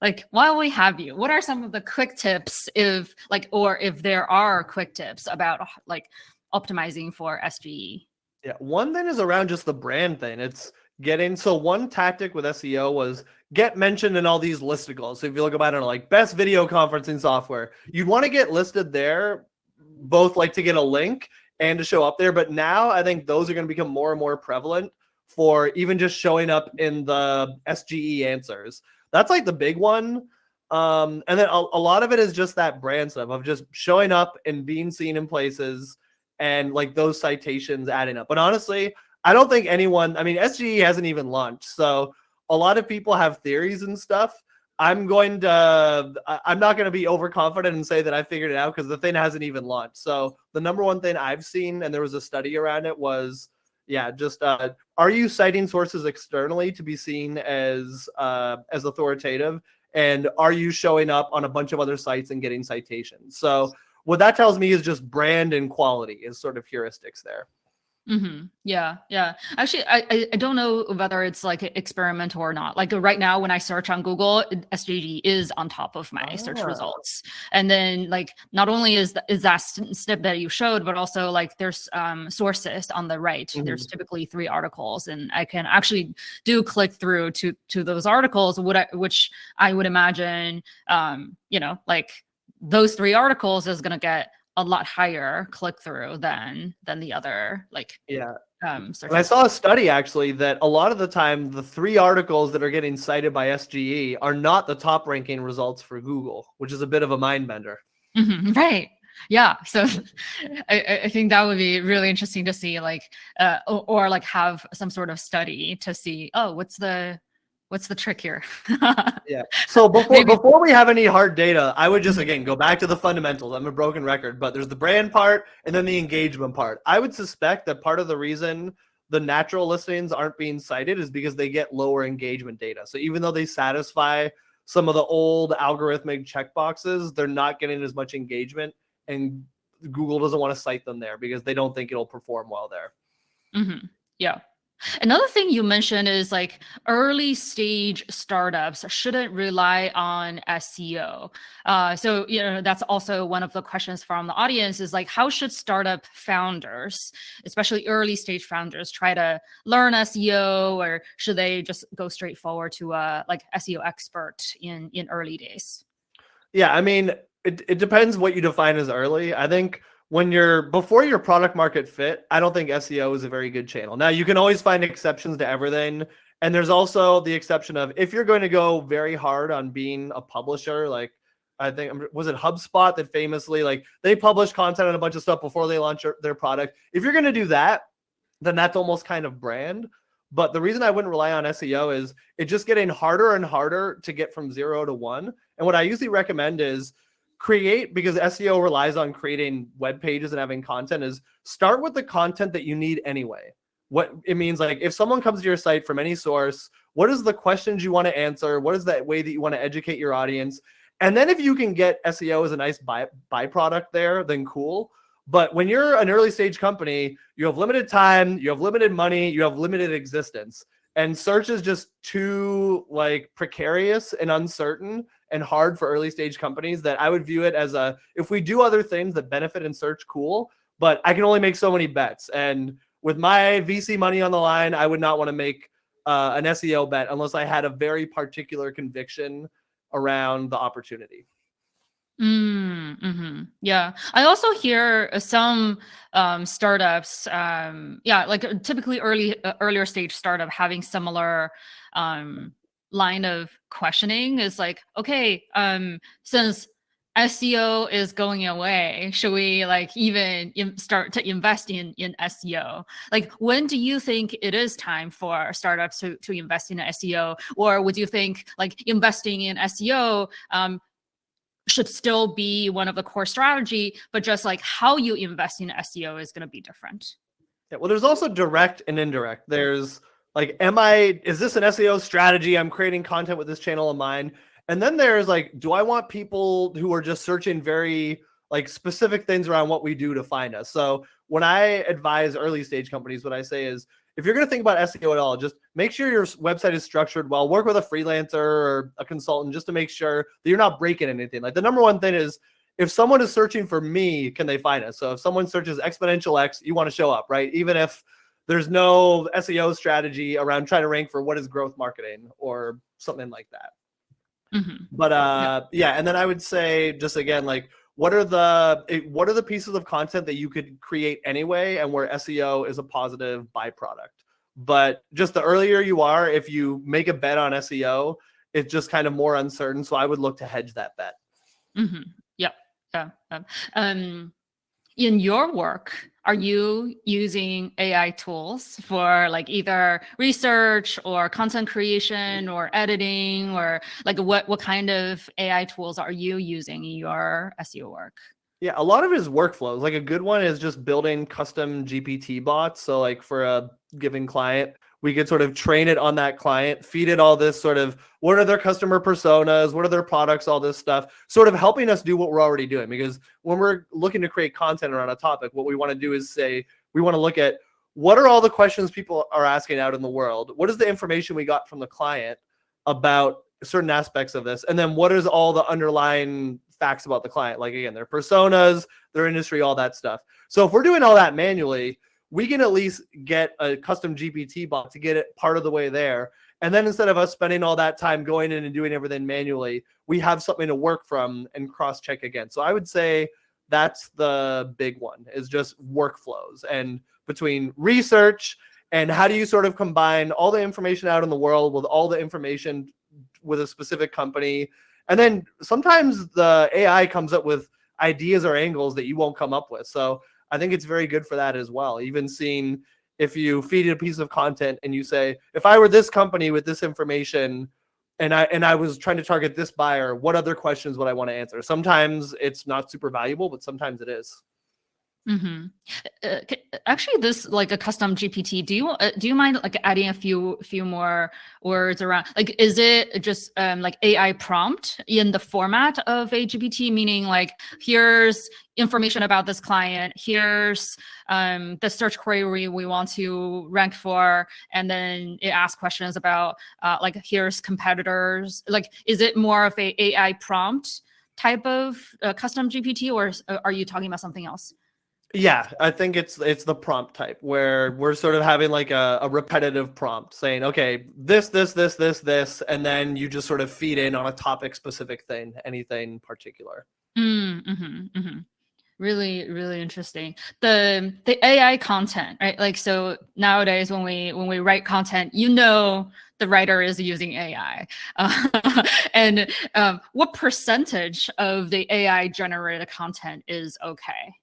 [SPEAKER 1] Like while we have you, what are some of the quick tips if there are quick tips about like optimizing for SGE?
[SPEAKER 2] Yeah, one thing is around just the brand thing. So one tactic with SEO was get mentioned in all these listicles. So if you look about it like best video conferencing software, you'd want to get listed there, both like to get a link and to show up there. But now I think those are going to become more and more prevalent for even just showing up in the SGE answers. That's like the big one. And then a lot of it is just that brand stuff of just showing up and being seen in places and like those citations adding up. But honestly, I don't think SGE hasn't even launched. So a lot of people have theories and stuff. I'm not going to be overconfident and say that I figured it out because the thing hasn't even launched. So the number one thing I've seen, and there was a study around it, was are you citing sources externally to be seen as authoritative? And are you showing up on a bunch of other sites and getting citations? So what that tells me is just brand and quality is sort of heuristics there.
[SPEAKER 1] Yeah, yeah. Actually, I don't know whether it's like experimental or not. Like right now, when I search on Google, SGG is on top of my search
[SPEAKER 2] Ah,
[SPEAKER 1] results. And then like not only is that snip that you showed, but also like there's sources on the right. There's
[SPEAKER 2] mhm.
[SPEAKER 1] typically 3 articles, and I can actually do click through to those articles, which I would imagine, like those 3 articles is gonna get a lot higher click through than the other like
[SPEAKER 2] Yeah.
[SPEAKER 1] search
[SPEAKER 2] And I saw a
[SPEAKER 1] results.
[SPEAKER 2] study actually that a lot of the time, the 3 articles that are getting cited by SGE are not the top ranking results for Google, which is a bit of a mind bender.
[SPEAKER 1] Right. Yeah. So I think that would be really interesting to see, like, or like have some sort of study to see, oh, what's the trick here?
[SPEAKER 2] Yeah. So
[SPEAKER 1] Maybe.
[SPEAKER 2] before we have any hard data, I would just again go back to the fundamentals. I'm a broken record, but there's the brand part and then the engagement part. I would suspect that part of the reason the natural listings aren't being cited is because they get lower engagement data. So even though they satisfy some of the old algorithmic checkboxes, they're not getting as much engagement, and Google doesn't want to cite them there because they don't think it'll perform well there.
[SPEAKER 1] Yeah. Another thing you mentioned is like early stage startups shouldn't rely on SEO. So, that's also one of the questions from the audience is like, how should startup founders, especially early stage founders, try to learn SEO, or should they just go straight forward to a like SEO expert in early days?
[SPEAKER 2] Yeah, I mean, it depends what you define as early. I think when you're before your product market fit, I don't think SEO is a very good channel. Now, you can always find exceptions to everything. And there's also the exception of if you're going to go very hard on being a publisher, like I think was it HubSpot that famously like they publish content on a bunch of stuff before they launch their product. If you're going to do that, then that's almost kind of brand. But the reason I wouldn't rely on SEO is it's just getting harder and harder to get from 0 to 1. And what I usually recommend is create, because SEO relies on creating web pages and having content, is start with the content that you need anyway. What it means, like if someone comes to your site from any source, what is the questions you want to answer? What is that way that you want to educate your audience? And then if you can get SEO as a nice byproduct there, then cool. But when you're an early stage company, you have limited time, you have limited money, you have limited existence. And search is just too like precarious and uncertain and hard for early stage companies that I would view it as if we do other things that benefit in search, cool, but I can only make so many bets. And with my VC money on the line, I would not want to make an SEO bet unless I had a very particular conviction around the opportunity.
[SPEAKER 1] Yeah, I also hear some startups, like typically earlier stage startup having similar line of questioning is like, okay, since SEO is going away, should we like even start to invest in SEO? Like, when do you think it is time for startups to invest in SEO, or would you think like investing in SEO should still be one of the core strategy, but just like how you invest in SEO is going to be different?
[SPEAKER 2] Yeah, well, there's also direct and indirect. There's like, is this an SEO strategy? I'm creating content with this channel of mine. And then there's like, do I want people who are just searching very like specific things around what we do to find us? So when I advise early stage companies, what I say is, if you're going to think about SEO at all, just make sure your website is structured well. Work with a freelancer or a consultant just to make sure that you're not breaking anything. Like the number one thing is, if someone is searching for me, can they find us? So if someone searches ExponentialX, you want to show up, right? Even if there's no SEO strategy around trying to rank for what is growth marketing or something like that. But yeah, and then I would say just again, like what are the pieces of content that you could create anyway, and where SEO is a positive byproduct. But just the earlier you are, if you make a bet on SEO, it's just kind of more uncertain. So I would look to hedge that bet.
[SPEAKER 1] Yeah. Yeah. In your work, are you using AI tools for like either research or content creation or editing, or like what kind of AI tools are you using in your SEO work?
[SPEAKER 2] Yeah, a lot of it is workflows. Like a good one is just building custom GPT bots. So like for a given client, we could sort of train it on that client, feed it all this sort of what are their customer personas, what are their products, all this stuff, sort of helping us do what we're already doing. Because when we're looking to create content around a topic, what we want to do is say, we want to look at what are all the questions people are asking out in the world? What is the information we got from the client about certain aspects of this? And then what is all the underlying facts about the client? Like, again, their personas, their industry, all that stuff. So if we're doing all that manually, we can at least get a custom GPT bot to get it part of the way there. And then instead of us spending all that time going in and doing everything manually, we have something to work from and cross-check again. So I would say that's the big one, is just workflows, and between research and how do you sort of combine all the information out in the world with all the information with a specific company. And then sometimes the AI comes up with ideas or angles that you won't come up with. So I think it's very good for that as well. Even seeing if you feed it a piece of content and you say, if I were this company with this information and I was trying to target this buyer, what other questions would I want to answer? Sometimes it's not super valuable, but sometimes it is.
[SPEAKER 1] Mm-hmm. Actually, this like a custom GPT. Do you mind like adding a few more words around? Like, is it just like AI prompt in the format of a GPT? Meaning, like, here's information about this client. Here's the search query we want to rank for, and then it asks questions about like, here's competitors. Like, is it more of a AI prompt type of custom GPT, or are you talking about something else?
[SPEAKER 2] Yeah, I think it's the prompt type where we're sort of having like a repetitive prompt saying, okay, this, and then you just sort of feed in on a topic specific thing, anything particular.
[SPEAKER 1] Really, really interesting. The AI content, right? Like, so nowadays when we write content, the writer is using AI. And what percentage of the AI generated content is okay?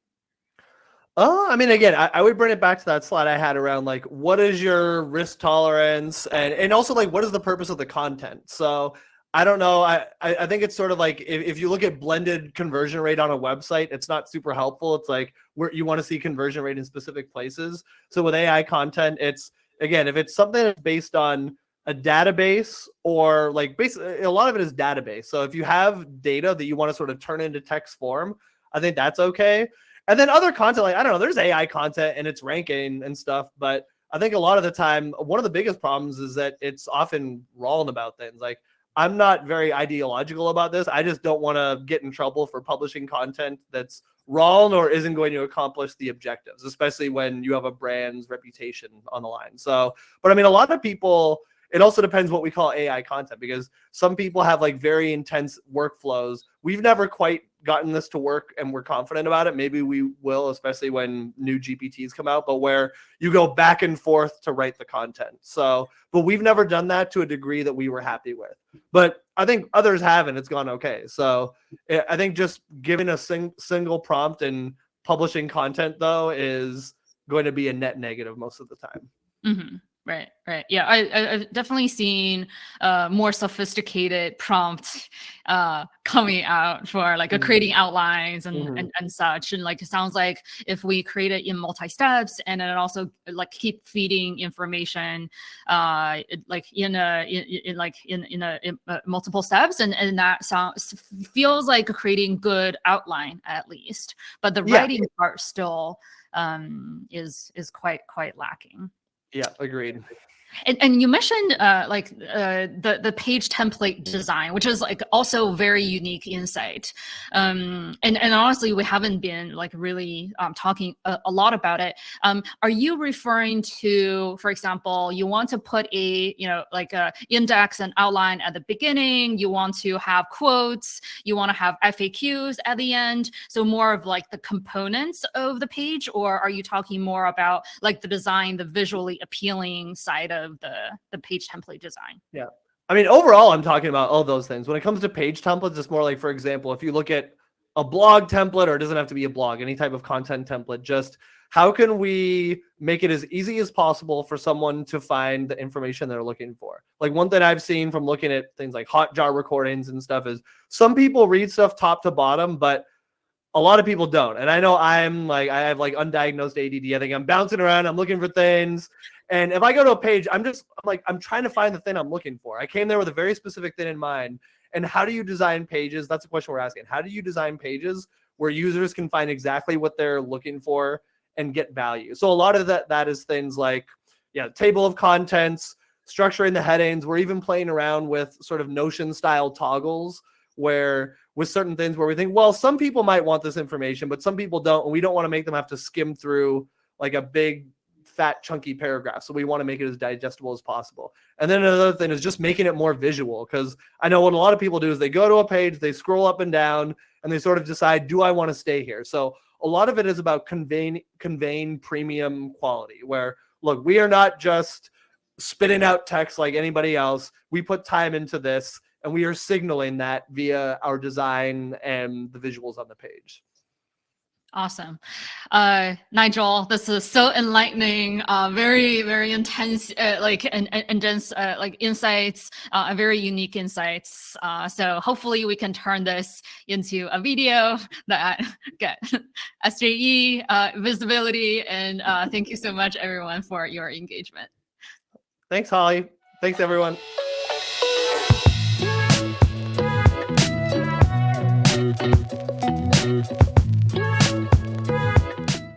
[SPEAKER 2] I mean, again, I would bring it back to that slide I had around like, what is your risk tolerance, and also like, what is the purpose of the content? So I don't know. I think it's sort of like if you look at blended conversion rate on a website, it's not super helpful. It's like where you want to see conversion rate in specific places. So with AI content, it's, again, if it's something that's based on a database, or like basically a lot of it is database. So if you have data that you want to sort of turn into text form, I think that's okay. And then other content, like, I don't know, there's AI content and it's ranking and stuff, but I think a lot of the time, one of the biggest problems is that it's often wrong about things. Like, I'm not very ideological about this. I just don't want to get in trouble for publishing content that's wrong or isn't going to accomplish the objectives, especially when you have a brand's reputation on the line. So, but I mean, a lot of people, it also depends what we call AI content, because some people have like very intense workflows. We've never quite gotten this to work and we're confident about it. Maybe we will, especially when new GPTs come out, but where you go back and forth to write the content. So, but we've never done that to a degree that we were happy with. But I think others have, and it's gone okay. So I think just giving a single prompt and publishing content, though, is going to be a net negative most of the time.
[SPEAKER 1] Mm-hmm. Right. Yeah, I've definitely seen more sophisticated prompts coming out for like creating outlines and such. And like, it sounds like if we create it in multi-steps and then also like keep feeding information like in multiple steps, and that feels like creating good outline at least. But the writing part still is quite lacking.
[SPEAKER 2] Yeah, agreed.
[SPEAKER 1] And you mentioned the page template design, which is like also very unique insight. And honestly, we haven't been like really talking a lot about it. Are you referring to, for example, you want to put a index and outline at the beginning, you want to have quotes, you want to have FAQs at the end, so more of like the components of the page? Or are you talking more about like the design, the visually appealing side of the page template design?
[SPEAKER 2] Yeah. I mean, overall, I'm talking about all those things. When it comes to page templates, it's more like, for example, if you look at a blog template, or it doesn't have to be a blog, any type of content template, just how can we make it as easy as possible for someone to find the information they're looking for? Like, one thing I've seen from looking at things like Hotjar recordings and stuff is some people read stuff top to bottom, but a lot of people don't. And I know I have like undiagnosed ADD. I think I'm bouncing around, I'm looking for things. And if I go to a page, I'm trying to find the thing I'm looking for. I came there with a very specific thing in mind. And how do you design pages? That's the question we're asking. How do you design pages where users can find exactly what they're looking for and get value. So a lot of that is things like, table of contents, structuring the headings. We're even playing around with sort of Notion style toggles where with certain things where we think, well, some people might want this information, but some people don't. And we don't want to make them have to skim through like a big fat chunky paragraph. So we want to make it as digestible as possible. And then another thing is just making it more visual, because I know what a lot of people do is they go to a page, they scroll up and down, and they sort of decide, do I want to stay here? So a lot of it is about conveying premium quality, where, look, we are not just spitting out text like anybody else. We put time into this, and we are signaling that via our design and the visuals on the page.
[SPEAKER 1] Awesome. Nigel, this is so enlightening, very, very intense, intense, insights, very unique insights. So hopefully we can turn this into a video that get SJE visibility. And thank you so much, everyone, for your engagement.
[SPEAKER 2] Thanks, Holly. Thanks, everyone.